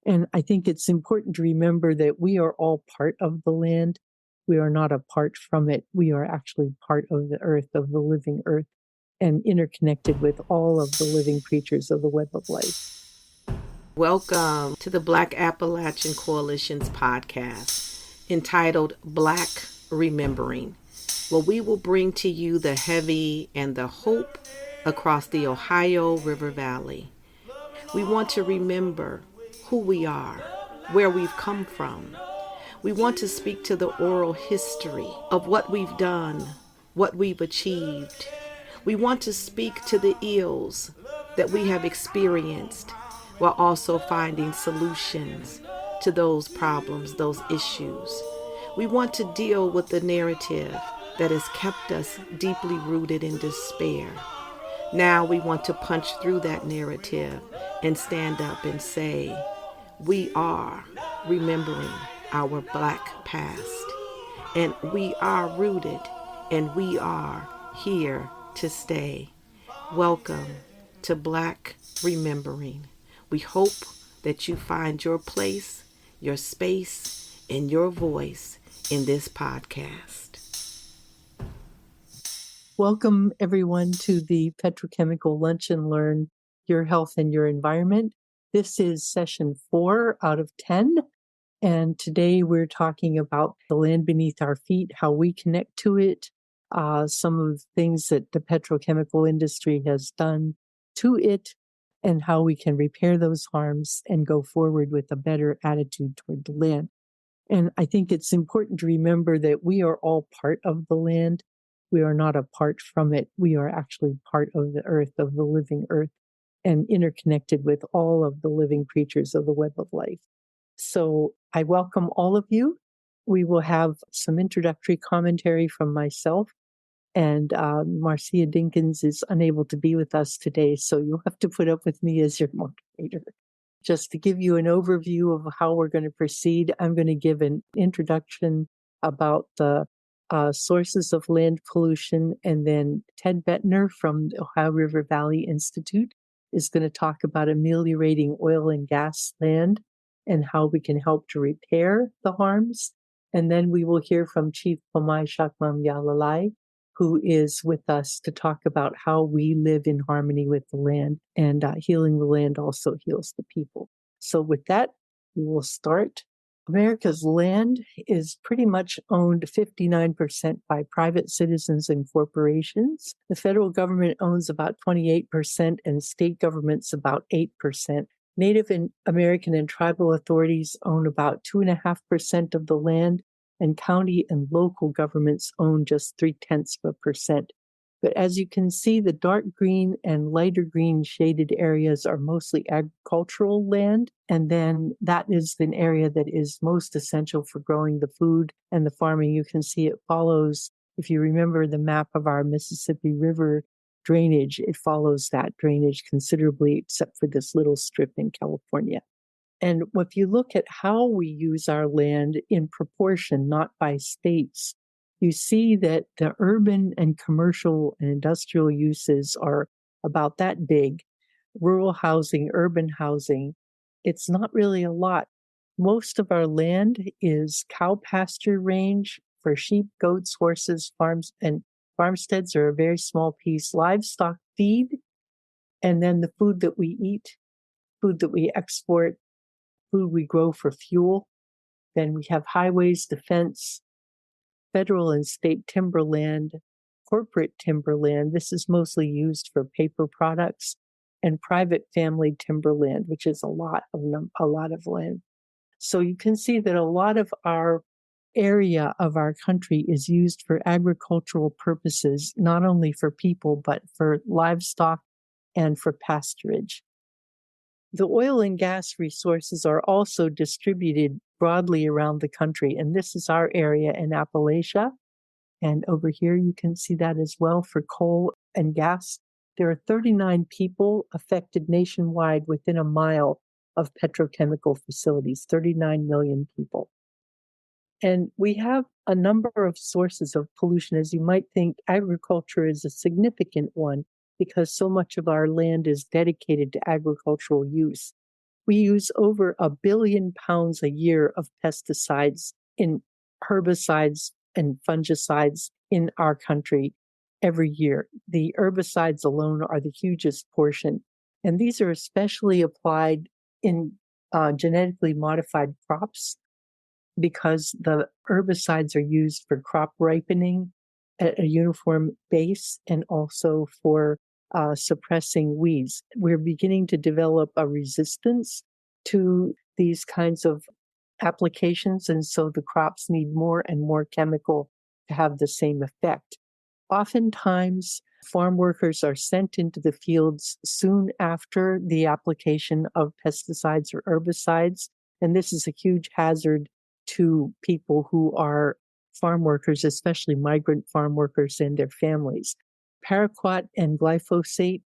And I think it's important to remember that we are all part of the land. We are not apart from it. We are actually part of the earth, of the living earth, and interconnected with all of the living creatures of the web of life. Welcome to the Black Appalachian Coalition's podcast entitled Black Remembering, where we will bring to you the heavy and the hope across the Ohio River Valley. We want to remember who we are, where we've come from. We want to speak to the oral history of what we've done, what we've achieved. We want to speak to the ills that we have experienced while also finding solutions to those problems, those issues. We want to deal with the narrative that has kept us deeply rooted in despair. Now we want to punch through that narrative and stand up and say, we are remembering our Black past, and we are rooted, and we are here to stay. Welcome to Black Remembering. We hope that you find your place, your space, and your voice in this podcast. Welcome, everyone, to the Petrochemical Lunch and Learn Your Health and Your Environment. This is session 4 out of 10, and today we're talking about the land beneath our feet, how we connect to it, some of the things that the petrochemical industry has done to it, and how we can repair those harms and go forward with a better attitude toward the land. And I think it's important to remember that we are all part of the land. We are not apart from it. We are actually part of the earth, of the living earth, and interconnected with all of the living creatures of the web of life. So I welcome all of you. We will have some introductory commentary from myself, and Marcia Dinkins is unable to be with us today, so you'll have to put up with me as your moderator. Just to give you an overview of how we're going to proceed, I'm going to give an introduction about the sources of land pollution, and then Ted Boettner from the Ohio River Valley Institute is going to talk about ameliorating oil and gas land and how we can help to repair the harms. And then we will hear from Chief Pomaj-Chakmam-Yajalaji, who is with us to talk about how we live in harmony with the land, and healing the land also heals the people. So with that, we will start. America's land is pretty much owned 59% by private citizens and corporations. The federal government owns about 28% and state governments about 8%. Native American and tribal authorities own about 2.5% of the land, and county and local governments own just 0.3%. But as you can see, the dark green and lighter green shaded areas are mostly agricultural land, and then that is an area that is most essential for growing the food and the farming. You can see it follows, if you remember the map of our Mississippi River drainage, it follows that drainage considerably, except for this little strip in California. And if you look at how we use our land in proportion, not by states, you see that the urban and commercial and industrial uses are about that big. Rural housing, urban housing, it's not really a lot. Most of our land is cow pasture range for sheep, goats, horses, farms, and farmsteads are a very small piece. Livestock feed, and then the food that we eat, food that we export, food we grow for fuel. Then we have highways, defense, federal and state timberland, corporate timberland. This is mostly used for paper products, and private family timberland, which is a lot of land. So you can see that a lot of our area of our country is used for agricultural purposes, not only for people, but for livestock and for pasturage. The oil and gas resources are also distributed broadly around the country, and this is our area in Appalachia. And over here, you can see that as well for coal and gas. There are 39 people affected nationwide within a mile of petrochemical facilities, 39 million people. And we have a number of sources of pollution. As you might think, agriculture is a significant one because so much of our land is dedicated to agricultural use. We use over 1 billion pounds a year of pesticides in herbicides and fungicides in our country every year. The herbicides alone are the hugest portion. And these are especially applied in genetically modified crops because the herbicides are used for crop ripening at a uniform base and also for suppressing weeds. We're beginning to develop a resistance to these kinds of applications, and so the crops need more and more chemical to have the same effect. Oftentimes, farm workers are sent into the fields soon after the application of pesticides or herbicides, and this is a huge hazard to people who are farm workers, especially migrant farm workers and their families. Paraquat and glyphosate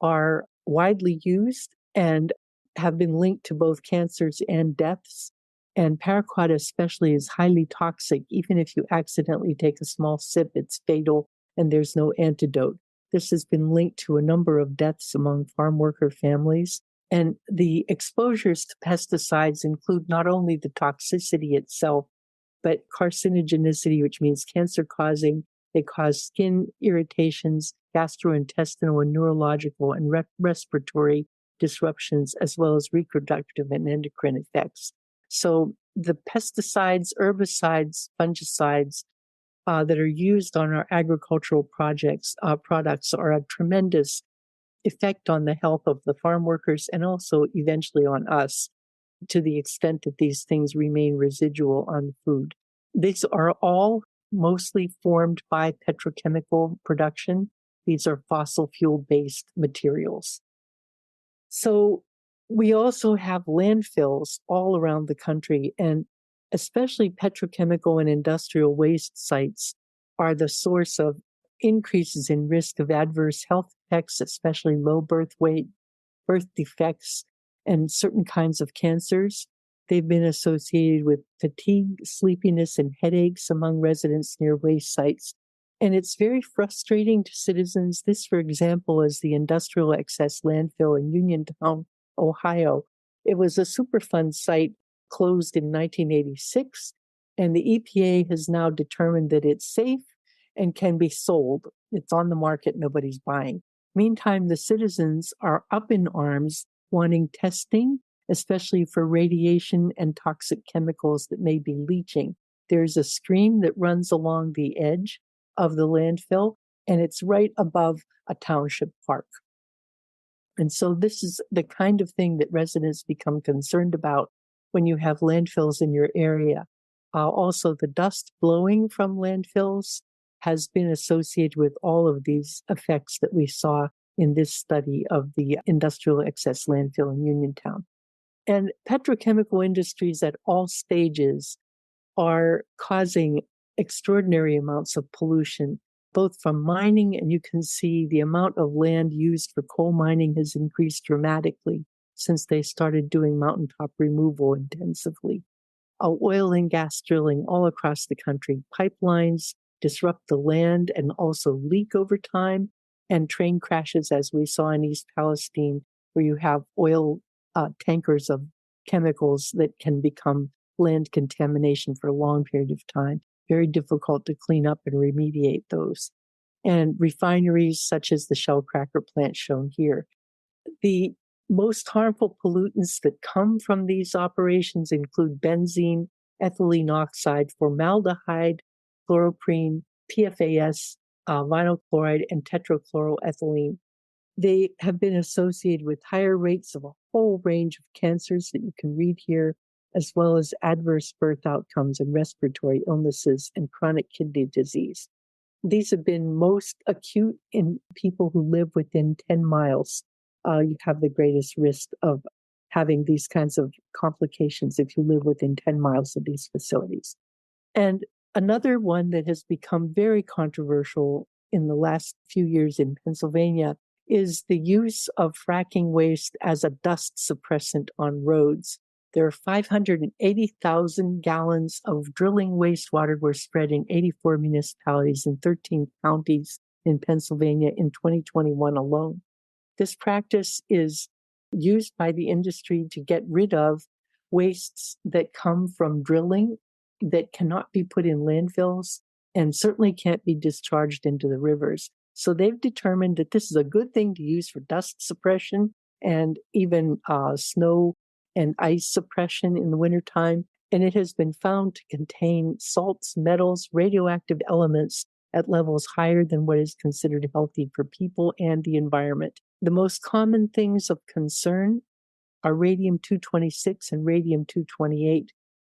are widely used and have been linked to both cancers and deaths. And paraquat especially is highly toxic. Even if you accidentally take a small sip, it's fatal and there's no antidote. This has been linked to a number of deaths among farm worker families. And the exposures to pesticides include not only the toxicity itself, but carcinogenicity, which means cancer causing. They cause skin irritations, gastrointestinal and neurological and respiratory disruptions, as well as reproductive and endocrine effects. So the pesticides, herbicides, fungicides that are used on our agricultural products are a tremendous effect on the health of the farm workers and also eventually on us, to the extent that these things remain residual on food. These are all mostly formed by petrochemical production. These are fossil fuel-based materials. So we also have landfills all around the country, and especially petrochemical and industrial waste sites are the source of increases in risk of adverse health effects, especially low birth weight, birth defects, and certain kinds of cancers. They've been associated with fatigue, sleepiness, and headaches among residents near waste sites. And it's very frustrating to citizens. This, for example, is the industrial excess landfill in Uniontown, Ohio. It was a Superfund site closed in 1986, and the EPA has now determined that it's safe and can be sold. It's on the market, nobody's buying. Meantime, the citizens are up in arms wanting testing, especially for radiation and toxic chemicals that may be leaching. There's a stream that runs along the edge of the landfill, and it's right above a township park. And so this is the kind of thing that residents become concerned about when you have landfills in your area. Also, the dust blowing from landfills has been associated with all of these effects that we saw in this study of the industrial excess landfill in Uniontown. And petrochemical industries at all stages are causing extraordinary amounts of pollution, both from mining, and you can see the amount of land used for coal mining has increased dramatically since they started doing mountaintop removal intensively. Oil and gas drilling all across the country. Pipelines disrupt the land and also leak over time, and train crashes, as we saw in East Palestine, where you have oil tankers of chemicals that can become land contamination for a long period of time. Very difficult to clean up and remediate those. And refineries such as the Shell cracker plant shown here. The most harmful pollutants that come from these operations include benzene, ethylene oxide, formaldehyde, chloroprene, PFAS, vinyl chloride, and tetrachloroethylene. They have been associated with higher rates of a whole range of cancers that you can read here, as well as adverse birth outcomes and respiratory illnesses and chronic kidney disease. These have been most acute in people who live within 10 miles. You have the greatest risk of having these kinds of complications if you live within 10 miles of these facilities. And another one that has become very controversial in the last few years in Pennsylvania is the use of fracking waste as a dust suppressant on roads. There are 580,000 gallons of drilling wastewater were spread in 84 municipalities in 13 counties in Pennsylvania in 2021 alone. This practice is used by the industry to get rid of wastes that come from drilling that cannot be put in landfills and certainly can't be discharged into the rivers. So they've determined that this is a good thing to use for dust suppression and even snow and ice suppression in the wintertime. And it has been found to contain salts, metals, radioactive elements at levels higher than what is considered healthy for people and the environment. The most common things of concern are radium-226 and radium-228,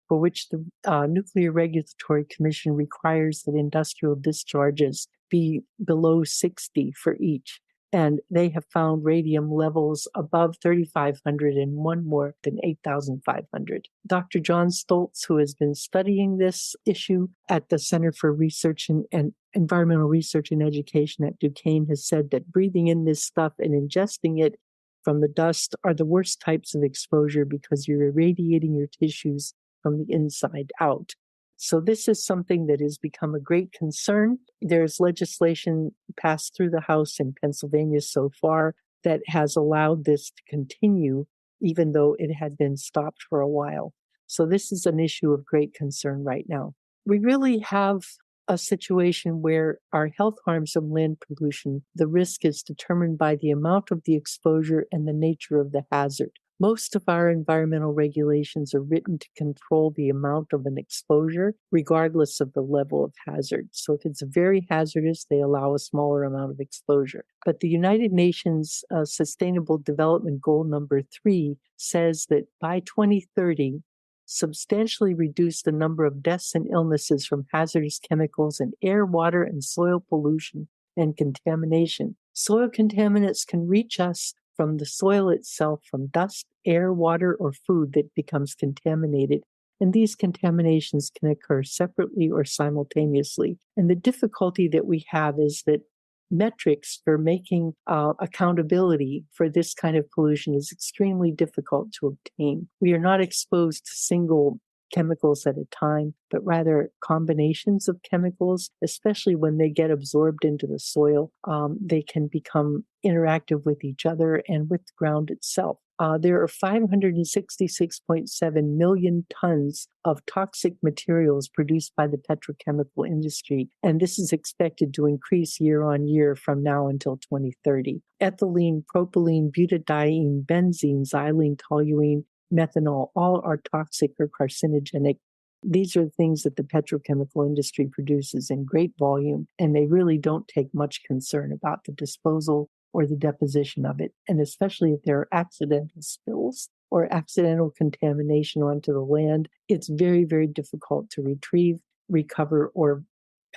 for which the Nuclear Regulatory Commission requires that industrial discharges be below 60 for each. And they have found radium levels above 3,500 and one more than 8,500. Dr. John Stoltz, who has been studying this issue at the Center for Research and Environmental Research and Education at Duquesne, has said that breathing in this stuff and ingesting it from the dust are the worst types of exposure because you're irradiating your tissues from the inside out. So this is something that has become a great concern. There's legislation passed through the House in Pennsylvania so far that has allowed this to continue, even though it had been stopped for a while. So this is an issue of great concern right now. We really have a situation where our health harms from land pollution, the risk is determined by the amount of the exposure and the nature of the hazard. Most of our environmental regulations are written to control the amount of an exposure, regardless of the level of hazard. So if it's very hazardous, they allow a smaller amount of exposure. But the United Nations Sustainable Development Goal number 3 says that by 2030, substantially reduce the number of deaths and illnesses from hazardous chemicals in air, water, and soil pollution and contamination. Soil contaminants can reach us from the soil itself, from dust, air, water, or food that becomes contaminated. And these contaminations can occur separately or simultaneously. And the difficulty that we have is that metrics for making accountability for this kind of pollution is extremely difficult to obtain. We are not exposed to single chemicals at a time, but rather combinations of chemicals, especially when they get absorbed into the soil. They can become interactive with each other and with the ground itself. There are 566.7 million tons of toxic materials produced by the petrochemical industry, and this is expected to increase year on year from now until 2030. Ethylene, propylene, butadiene, benzene, xylene, toluene, methanol, all are toxic or carcinogenic. These are things that the petrochemical industry produces in great volume, and they really don't take much concern about the disposal or the deposition of it. And especially if there are accidental spills or accidental contamination onto the land, it's very, very difficult to retrieve, recover, or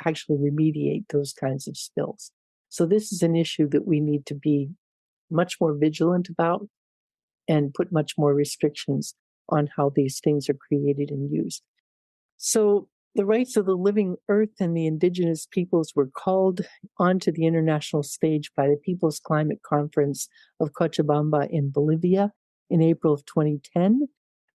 actually remediate those kinds of spills. So this is an issue that we need to be much more vigilant about and put much more restrictions on how these things are created and used. So the rights of the living earth and the indigenous peoples were called onto the international stage by the People's Climate Conference of Cochabamba in Bolivia in April of 2010.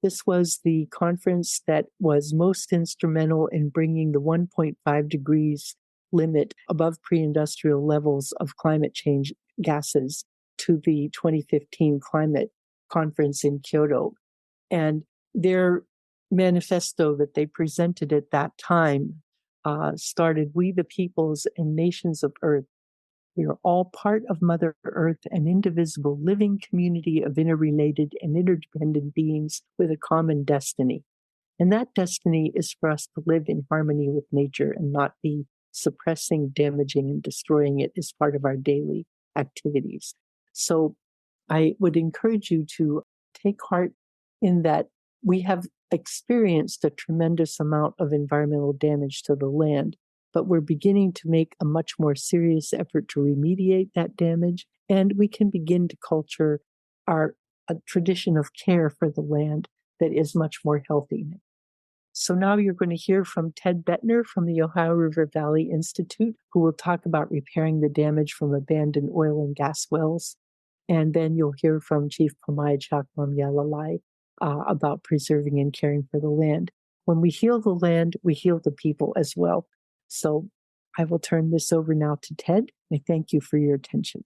This was the conference that was most instrumental in bringing the 1.5 degrees limit above pre-industrial levels of climate change gases to the 2015 climate conference in Kyoto. And their manifesto that they presented at that time started, "We the peoples and nations of earth, we are all part of Mother Earth, an indivisible living community of interrelated and interdependent beings with a common destiny. And that destiny is for us to live in harmony with nature and not be suppressing, damaging, and destroying it as part of our daily activities." So I would encourage you to take heart in that we have experienced a tremendous amount of environmental damage to the land, but we're beginning to make a much more serious effort to remediate that damage, and we can begin to culture a tradition of care for the land that is much more healthy. So now you're going to hear from Ted Boettner from the Ohio River Valley Institute, who will talk about repairing the damage from abandoned oil and gas wells. And then you'll hear from Chief Pomaj-Chakmam-Yajalaji about preserving and caring for the land. When we heal the land, we heal the people as well. So I will turn this over now to Ted. I thank you for your attention.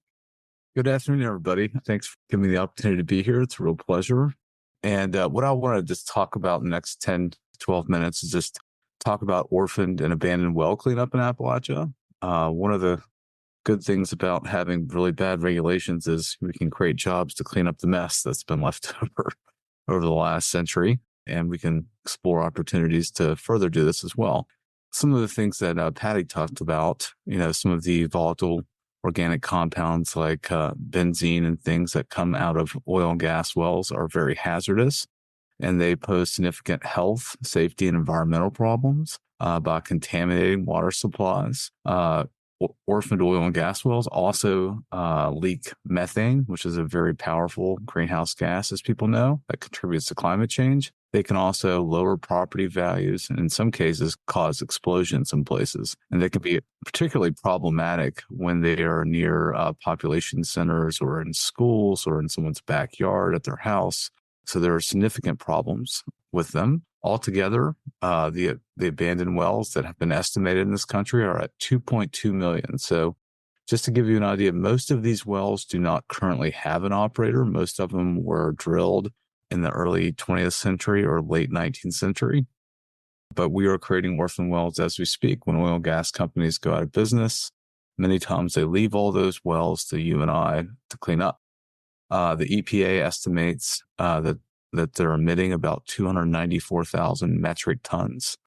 Good afternoon, everybody. Thanks for giving me the opportunity to be here. It's a real pleasure. And what I want to just talk about in the next 10 to 12 minutes is just talk about orphaned and abandoned well cleanup in Appalachia. One of the good things about having really bad regulations is we can create jobs to clean up the mess that's been left over the last century, and we can explore opportunities to further do this as well. Some of the things that Patty talked about, some of the volatile organic compounds like benzene and things that come out of oil and gas wells are very hazardous, and they pose significant health, safety, and environmental problems by contaminating water supplies. Orphaned oil and gas wells also leak methane, which is a very powerful greenhouse gas, as people know, that contributes to climate change. They can also lower property values and in some cases cause explosions in places. And they can be particularly problematic when they are near population centers or in schools or in someone's backyard at their house. So there are significant problems with them. Altogether, the abandoned wells that have been estimated in this country are at 2.2 million. So just to give you an idea, most of these wells do not currently have an operator. Most of them were drilled in the early 20th century or late 19th century. But we are creating orphan wells as we speak. When oil and gas companies go out of business, many times they leave all those wells to you and I to clean up. The EPA estimates that they're emitting about 294,000 metric tons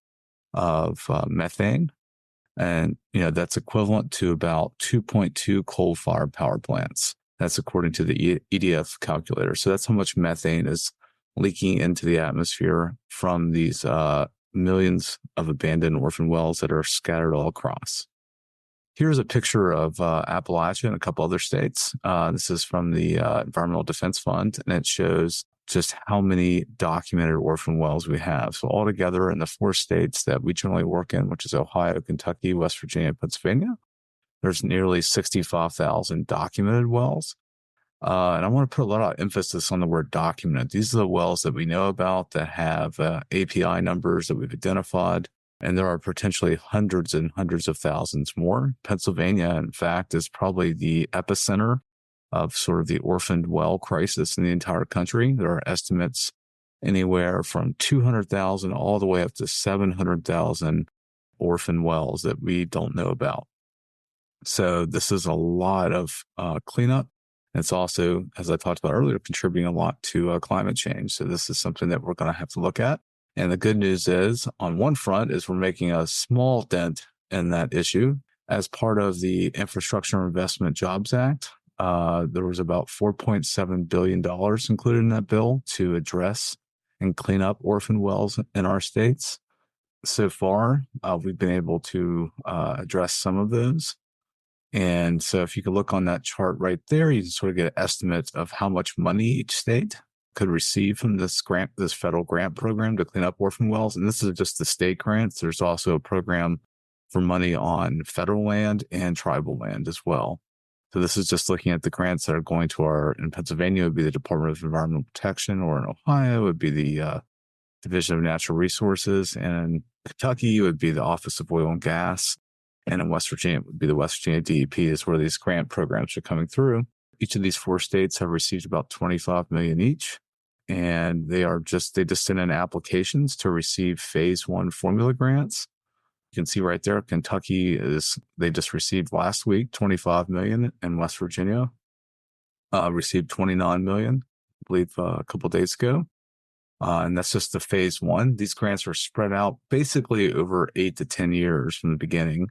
of methane. And, that's equivalent to about 2.2 coal-fired power plants. That's according to the EDF calculator. So that's how much methane is leaking into the atmosphere from these millions of abandoned orphan wells that are scattered all across. Here's a picture of Appalachia and a couple other states. This is from the Environmental Defense Fund, and it shows just how many documented orphan wells we have. So altogether in the 4 states that we generally work in, which is Ohio, Kentucky, West Virginia, and Pennsylvania, there's nearly 65,000 documented wells. And I want to put a lot of emphasis on the word documented. These are the wells that we know about that have API numbers that we've identified. And there are potentially hundreds and hundreds of thousands more. Pennsylvania, in fact, is probably the epicenter of sort of the orphaned well crisis in the entire country. There are estimates anywhere from 200,000 all the way up to 700,000 orphan wells that we don't know about. So this is a lot of cleanup. It's also, as I talked about earlier, contributing a lot to climate change. So this is something that we're going to have to look at. And the good news is, on one front, is we're making a small dent in that issue. As part of the Infrastructure Investment Jobs Act, there was about $4.7 billion included in that bill to address and clean up orphan wells in our states. So far, we've been able to address some of those. And so if you could look on that chart right there, you can sort of get an estimate of how much money each state could receive from this federal grant program to clean up orphan wells. And this is just the state grants. There's also a program for money on federal land and tribal land as well. So this is just looking at the grants that are going to in Pennsylvania, it would be the Department of Environmental Protection, or in Ohio, it would be the Division of Natural Resources. And in Kentucky, it would be the Office of Oil and Gas. And in West Virginia, it would be the West Virginia DEP, is where these grant programs are coming through. Each of these 4 states have received about $25 million each. And they just sent in applications to receive phase 1 formula grants. You can see right there, Kentucky they just received last week $25 million, and West Virginia received $29 million, I believe, a couple of days ago. And that's just the phase 1. These grants are spread out basically over 8 to 10 years from the beginning.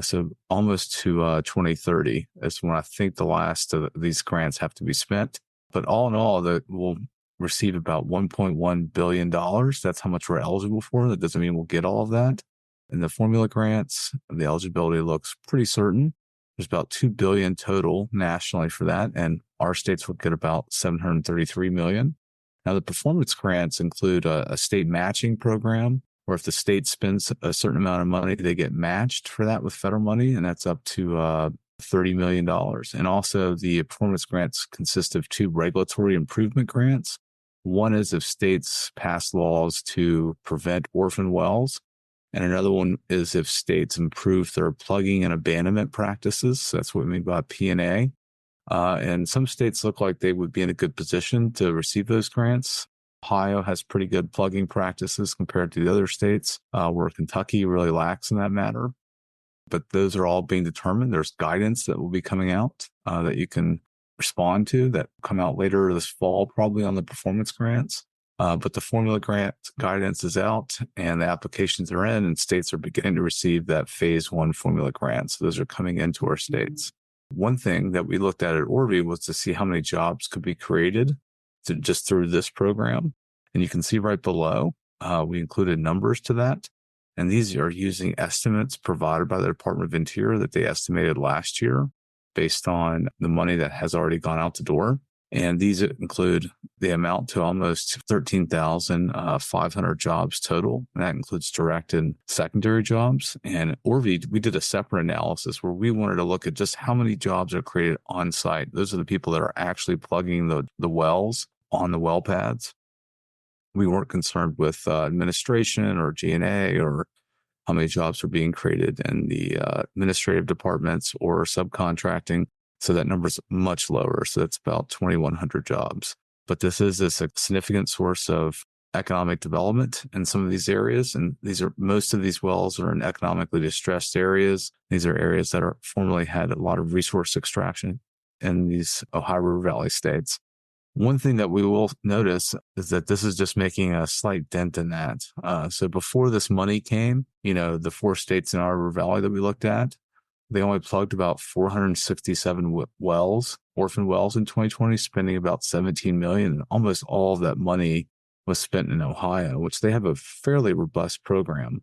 So almost to 2030 is when I think the last of these grants have to be spent. But all in all, we'll receive about $1.1 billion. That's how much we're eligible for. That doesn't mean we'll get all of that. And the formula grants, the eligibility looks pretty certain. There's about $2 billion total nationally for that. And our states will get about $733 million. Now, the performance grants include a state matching program, where if the state spends a certain amount of money, they get matched for that with federal money. And that's up to $30 million. And also the performance grants consist of 2 regulatory improvement grants. One is if states pass laws to prevent orphan wells. And another one is if states improve their plugging and abandonment practices. So that's what we mean by P&A. And some states look like they would be in a good position to receive those grants. Ohio has pretty good plugging practices compared to the other states, where Kentucky really lacks in that matter. But those are all being determined. There's guidance that will be coming out that you can respond to that come out later this fall, probably on the performance grants. But the formula grant guidance is out and the applications are in, and states are beginning to receive that phase one formula grant. So those are coming into our states. One thing that we looked at Orby was to see how many jobs could be created just through this program. And you can see right below, we included numbers to that. And these are using estimates provided by the Department of Interior that they estimated last year based on the money that has already gone out the door. And these include the amount to almost 13,500 jobs total. And that includes direct and secondary jobs. And Orby, we did a separate analysis where we wanted to look at just how many jobs are created on site. Those are the people that are actually plugging the wells on the well pads. We weren't concerned with administration or G&A or how many jobs are being created in the administrative departments or subcontracting. So that number is much lower. So that's about 2,100 jobs. But this is a significant source of economic development in some of these areas. And most of these wells are in economically distressed areas. These are areas that are formerly had a lot of resource extraction in these Ohio River Valley states. One thing that we will notice is that this is just making a slight dent in that. So before this money came, the 4 states in our River Valley that we looked at, they only plugged about 467 wells, orphan wells in 2020, spending about $17 million. And almost all of that money was spent in Ohio, which they have a fairly robust program.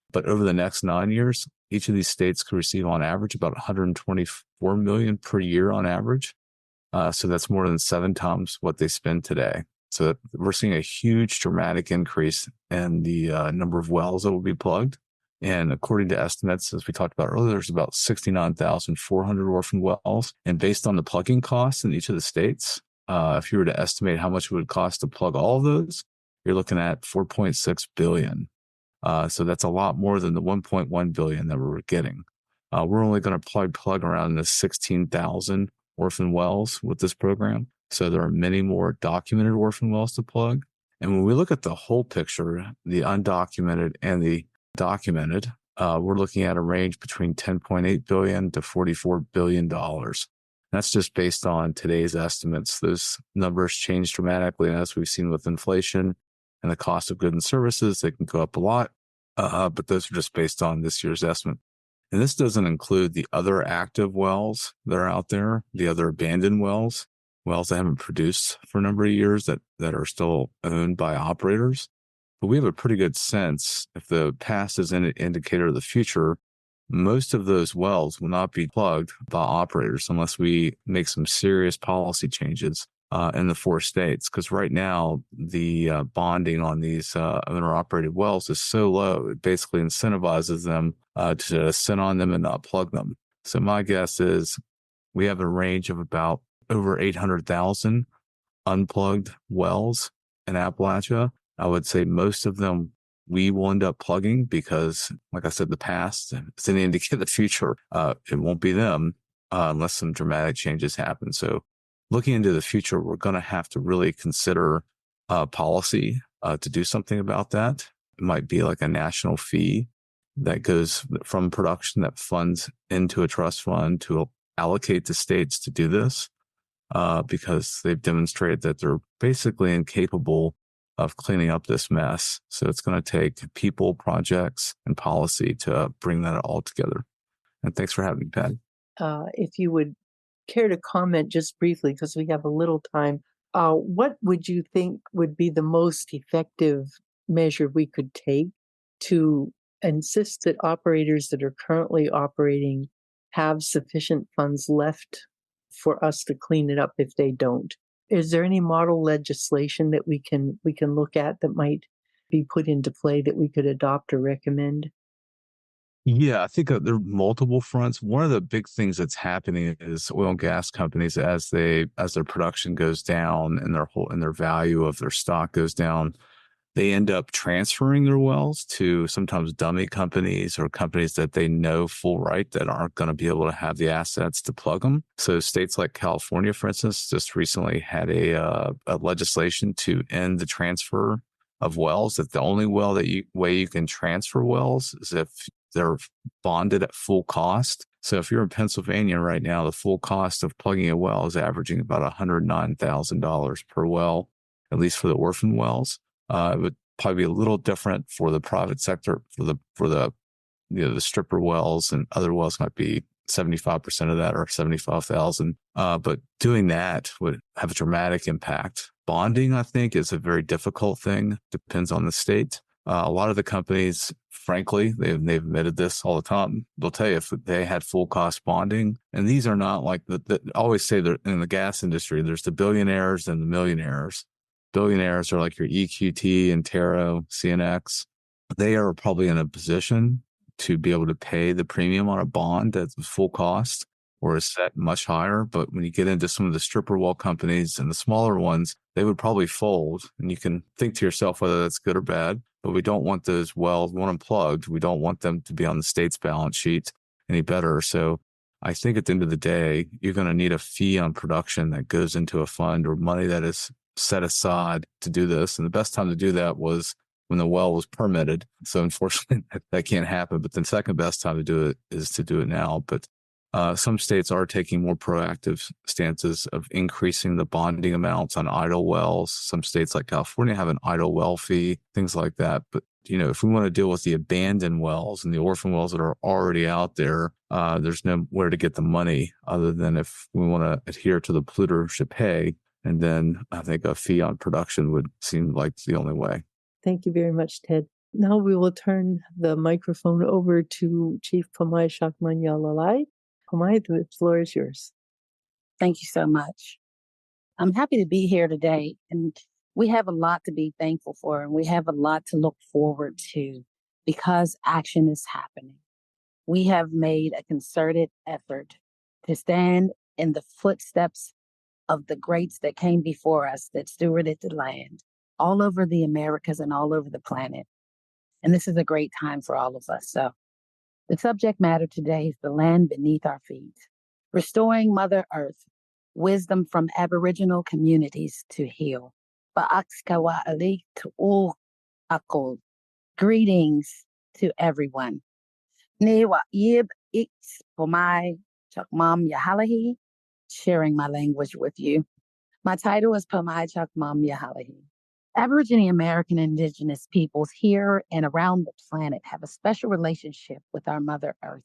But over the next 9 years, each of these states could receive on average about $124 million per year on average. So that's more than 7 times what they spend today. So we're seeing a huge dramatic increase in the number of wells that will be plugged. And according to estimates, as we talked about earlier, there's about 69,400 orphan wells. And based on the plugging costs in each of the states, if you were to estimate how much it would cost to plug all of those, you're looking at $4.6 billion. So that's a lot more than the $1.1 billion that we're getting. We're only going to plug around the 16,000 orphan wells with this program. So there are many more documented orphan wells to plug. And when we look at the whole picture, the undocumented and the documented, we're looking at a range between $10.8 billion to $44 billion. That's just based on today's estimates. Those numbers change dramatically. And as we've seen with inflation and the cost of goods and services, they can go up a lot. But those are just based on this year's estimate. And this doesn't include the other active wells that are out there, the other abandoned wells that haven't produced for a number of years that are still owned by operators. But we have a pretty good sense if the past is an indicator of the future, most of those wells will not be plugged by operators unless we make some serious policy changes in the 4 states. Because right now, the bonding on these owner-operated wells is so low, it basically incentivizes them to sit on them and not plug them. So my guess is we have a range of about over 800,000 unplugged wells in Appalachia. I would say most of them we will end up plugging because, like I said, the past is an indicator of the future. It won't be them unless some dramatic changes happen. So looking into the future, we're going to have to really consider policy to do something about that. It might be like a national fee that goes from production that funds into a trust fund to allocate to states to do this because they've demonstrated that they're basically incapable of cleaning up this mess. So it's going to take people, projects, and policy to bring that all together. And thanks for having me, Pat. If you would care to comment just briefly, because we have a little time, what would you think would be the most effective measure we could take to insist that operators that are currently operating have sufficient funds left for us to clean it up if they don't? Is there any model legislation that we can look at that might be put into play that we could adopt or recommend? Yeah, I think there are multiple fronts. One of the big things that's happening is oil and gas companies, as their production goes down and their value of their stock goes down, they end up transferring their wells to sometimes dummy companies or companies that they know full right that aren't going to be able to have the assets to plug them. So states like California, for instance, just recently had a legislation to end the transfer of wells. That the only way you can transfer wells is if they're bonded at full cost. So if you're in Pennsylvania right now, the full cost of plugging a well is averaging about $109,000 per well, at least for the orphan wells. It would probably be a little different for the private sector, for the the stripper wells, and other wells might be 75% of that or 75,000. But doing that would have a dramatic impact. Bonding, I think, is a very difficult thing. Depends on the state. A lot of the companies, frankly, they've admitted this all the time. They'll tell you if they had full cost bonding, and these are not like I always say that in the gas industry, there's the billionaires and the millionaires. Billionaires are like your EQT, Antero, CNX. They are probably in a position to be able to pay the premium on a bond at full cost or is set much higher. But when you get into some of the stripper well companies and the smaller ones, they would probably fold. And you can think to yourself whether that's good or bad. But we don't want those wells, we want them plugged. We don't want them to be on the state's balance sheet any better. So I think at the end of the day, you're going to need a fee on production that goes into a fund or money that is set aside to do this. And the best time to do that was when the well was permitted. So unfortunately, that can't happen. But the second best time to do it is to do it now. But some states are taking more proactive stances of increasing the bonding amounts on idle wells. Some states like California have an idle well fee, things like that. But if we want to deal with the abandoned wells and the orphan wells that are already out there, there's nowhere to get the money other than if we want to adhere to the polluter should pay. And then I think a fee on production would seem like the only way. Thank you very much, Ted. Now we will turn the microphone over to Chief Pomaj-Chakmam-Yajalaji. Pomaj, the floor is yours. Thank you so much. I'm happy to be here today, and we have a lot to be thankful for, and we have a lot to look forward to because action is happening. We have made a concerted effort to stand in the footsteps of the greats that came before us that stewarded the land all over the Americas and all over the planet. And this is a great time for all of us. So the subject matter today is the land beneath our feet, restoring Mother Earth, wisdom from Aboriginal communities to heal. Ba'akskawa to akol. Greetings to everyone. Newa yib ix Pomaj-Chakmam-Yajalaji, sharing my language with you. My title is Pomaj-Chakmam-Yajalaji. Aboriginal American indigenous peoples here and around the planet have a special relationship with our Mother Earth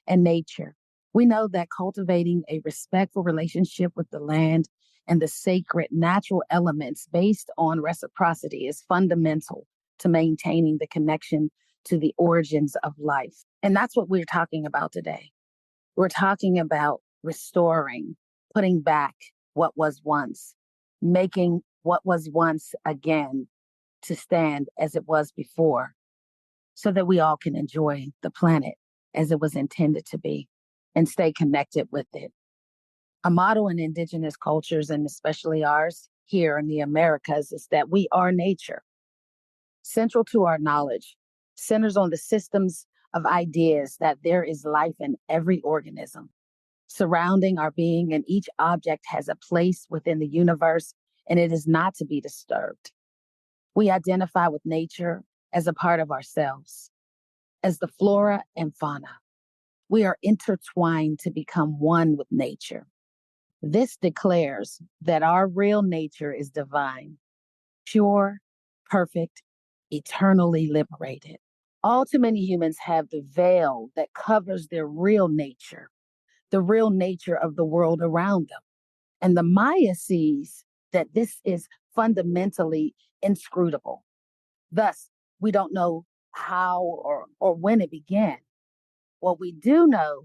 and nature. We know that cultivating a respectful relationship with the land and the sacred natural elements based on reciprocity is fundamental to maintaining the connection to the origins of life. And that's what we're talking about today. We're talking about restoring, putting back what was once, making what was once again to stand as it was before, so that we all can enjoy the planet as it was intended to be and stay connected with it. A model in indigenous cultures, and especially ours here in the Americas, is that we are nature. Central to our knowledge centers on the systems of ideas that there is life in every organism surrounding our being, and each object has a place within the universe, and it is not to be disturbed. We identify with nature as a part of ourselves, as the flora and fauna. We are intertwined to become one with nature. This declares that our real nature is divine, pure, perfect, eternally liberated. All too many humans have the veil that covers their real nature, the real nature of the world around them. And the Maya sees that this is fundamentally inscrutable. Thus, we don't know how or when it began. What we do know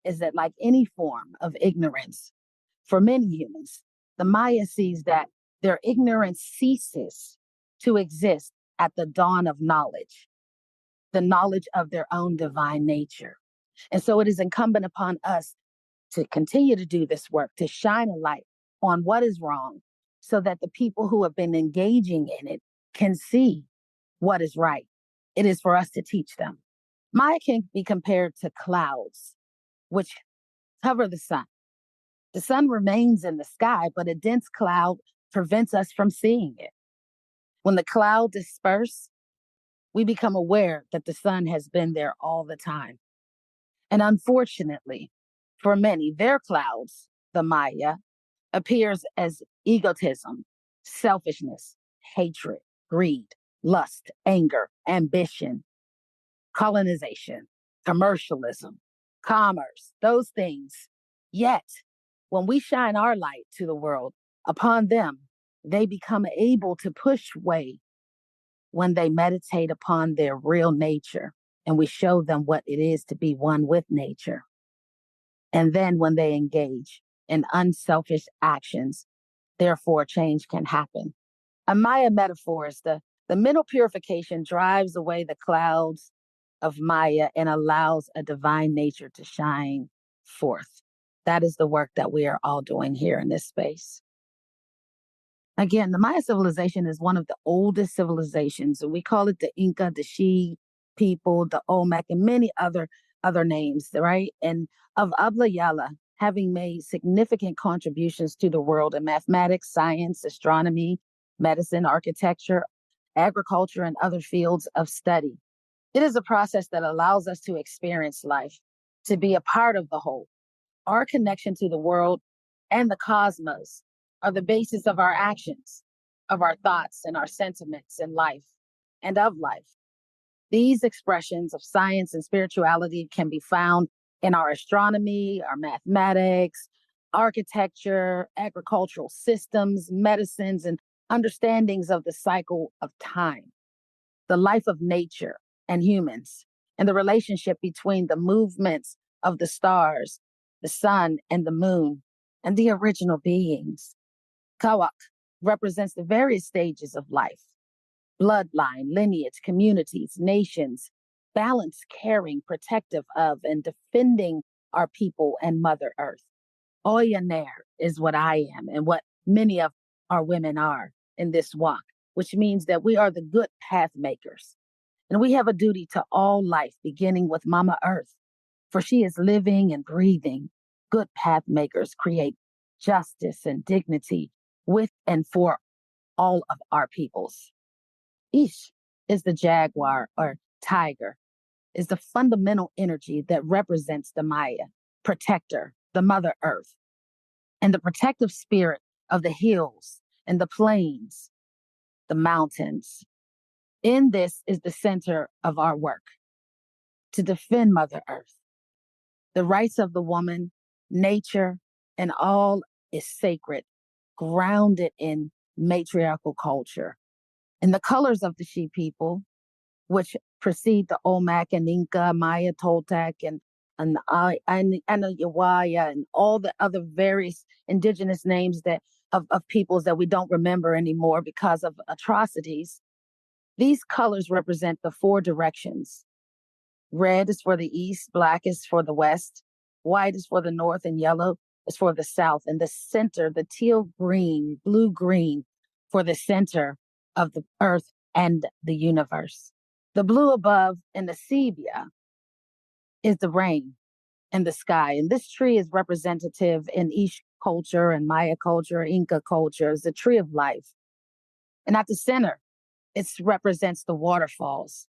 is that, like any form of ignorance, for many humans, the Maya sees that their ignorance ceases to exist at the dawn of knowledge, the knowledge of their own divine nature. And so it is incumbent upon us to continue to do this work, to shine a light on what is wrong, so that the people who have been engaging in it can see what is right. It is for us to teach them. Maya can be compared to clouds, which cover the sun. The sun remains in the sky, but a dense cloud prevents us from seeing it. When the cloud disperses, we become aware that the sun has been there all the time. And unfortunately, for many, their clouds, the Maya, appears as egotism, selfishness, hatred, greed, lust, anger, ambition, colonization, commercialism, commerce, those things. Yet, when we shine our light to the world upon them, they become able to push way when they meditate upon their real nature and we show them what it is to be one with nature. And then when they engage in unselfish actions, therefore change can happen. A Maya metaphor is the mental purification drives away the clouds of Maya and allows a divine nature to shine forth. That is the work that we are all doing here in this space. Again, the Maya civilization is one of the oldest civilizations, and we call it the Inca, the She people, the Olmec, and many other names, right? And of Abla Yala, having made significant contributions to the world in mathematics, science, astronomy, medicine, architecture, agriculture, and other fields of study. It is a process that allows us to experience life, to be a part of the whole. Our connection to the world and the cosmos are the basis of our actions, of our thoughts and our sentiments in life and of life. These expressions of science and spirituality can be found in our astronomy, our mathematics, architecture, agricultural systems, medicines, and understandings of the cycle of time, the life of nature and humans, and the relationship between the movements of the stars, the sun, and the moon, and the original beings. Kawak represents the various stages of life: bloodline, lineage, communities, nations, balance, caring, protective of, and defending our people and Mother Earth. Oyaner is what I am and what many of our women are in this walk, which means that we are the good path makers. And we have a duty to all life, beginning with Mama Earth, for she is living and breathing. Good path makers create justice and dignity with and for all of our peoples. Ish is the jaguar or tiger, is the fundamental energy that represents the Maya, protector, the Mother Earth, and the protective spirit of the hills and the plains, the mountains. In this is the center of our work, to defend Mother Earth. The rights of the woman, nature, and all is sacred, grounded in matriarchal culture. And the colors of the She people, which precede the Olmec and Inca, Maya, Toltec, and Yawaya, and all the other various indigenous names that of peoples that we don't remember anymore because of atrocities. These colors represent the four directions. Red is for the east, black is for the west, white is for the north, and yellow is for the south. And the center, the teal green, blue green, for the center of the earth and the universe. The blue above and the sepia is the rain and the sky. And this tree is representative in Ish culture and Maya culture, Inca culture, is the tree of life. And at the center, it represents the waterfalls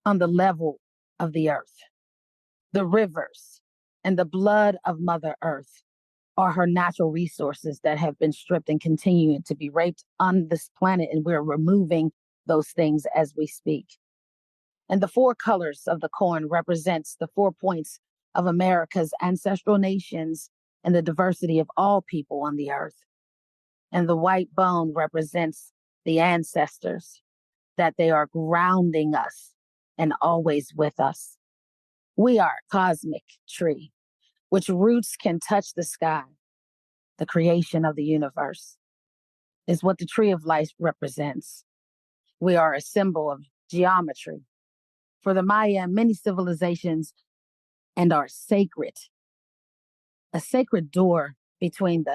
on the level of the earth. The rivers and the blood of Mother Earth are her natural resources that have been stripped and continuing to be raped on this planet. And we're removing those things as we speak. And the four colors of the corn represents the 4 points of America's ancestral nations and the diversity of all people on the earth. And the white bone represents the ancestors, that they are grounding us and always with us. We are a cosmic tree, which roots can touch the sky. The creation of the universe is what the tree of life represents. We are a symbol of geometry. For the Maya, many civilizations and are sacred. A sacred door between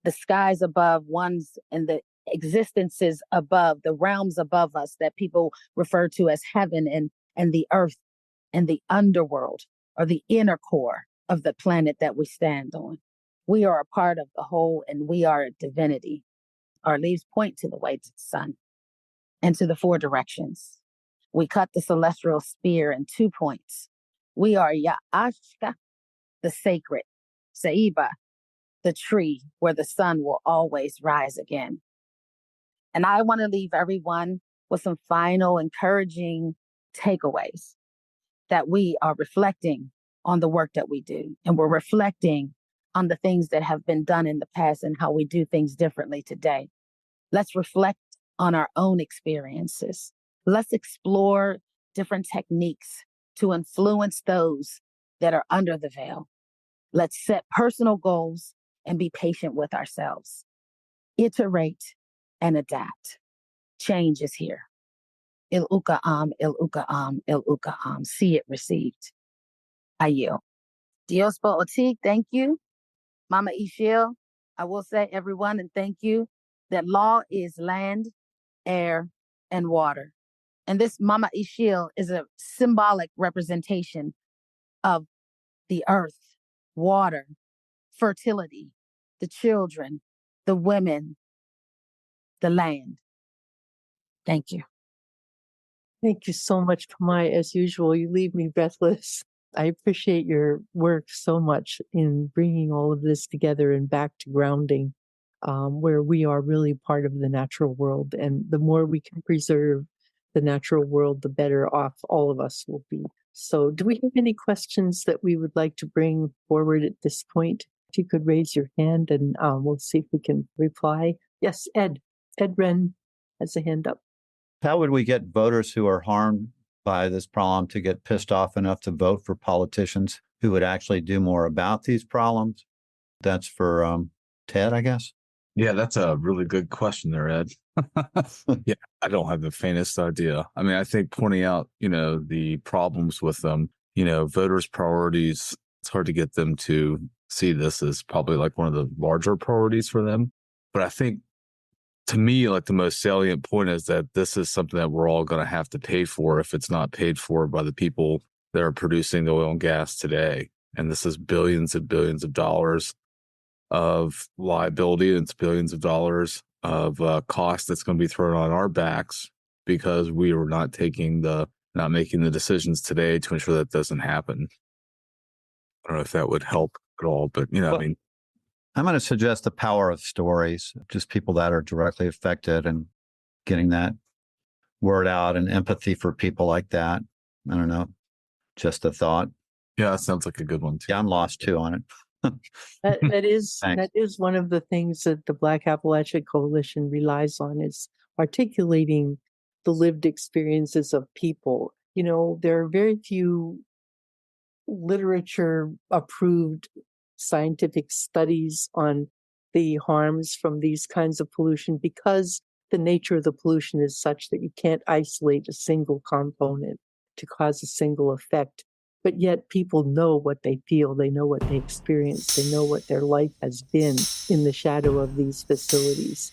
the skies above ones and the existences above, the realms above us that people refer to as heaven and the earth and the underworld or the inner core of the planet that we stand on. We are a part of the whole and we are a divinity. Our leaves point to the way to the sun and to the four directions. We cut the celestial spear in 2 points. We are Ya'ashka, the sacred, Saiba, the tree where the sun will always rise again. And I want to leave everyone with some final encouraging takeaways that we are reflecting on the work that we do. And we're reflecting on the things that have been done in the past and how we do things differently today. Let's reflect on our own experiences. Let's explore different techniques to influence those that are under the veil. Let's set personal goals and be patient with ourselves. Iterate and adapt. Change is here. Il ukaam, il ukaam, il ukaam. See it received. I yield. Dios po otik, thank you. Mama Ishil, I will say everyone and thank you that law is land, air, and water. And this Mama Ishil is a symbolic representation of the earth, water, fertility, the children, the women, the land. Thank you. Thank you so much, Pomaj. As usual, you leave me breathless. I appreciate your work so much in bringing all of this together and back to grounding, where we are really part of the natural world. And the more we can preserve the natural world, the better off all of us will be. So do we have any questions that we would like to bring forward at this point? If you could raise your hand and we'll see if we can reply. Yes, Ed. Ed Wren has a hand up. How would we get voters who are harmed by this problem to get pissed off enough to vote for politicians who would actually do more about these problems? That's for Ted, I guess. Yeah, that's a really good question there, Ed. Yeah, I don't have the faintest idea. I mean, I think pointing out, the problems with them, voters' priorities, it's hard to get them to see this as probably like one of the larger priorities for them. But I think to me, like the most salient point is that this is something that we're all going to have to pay for if it's not paid for by the people that are producing the oil and gas today. And this is billions and billions of dollars of liability. And it's billions of dollars of cost that's going to be thrown on our backs because we are not making the decisions today to ensure that doesn't happen. I don't know if that would help at all, but I'm going to suggest the power of stories, just people that are directly affected and getting that word out and empathy for people like that. I don't know. Just a thought. Yeah, that sounds like a good one too. Yeah, I'm lost too on it. That is one of the things that the Black Appalachian Coalition relies on, is articulating the lived experiences of people. There are very few literature approved scientific studies on the harms from these kinds of pollution because the nature of the pollution is such that you can't isolate a single component to cause a single effect. But yet people know what they feel, they know what they experience, they know what their life has been in the shadow of these facilities.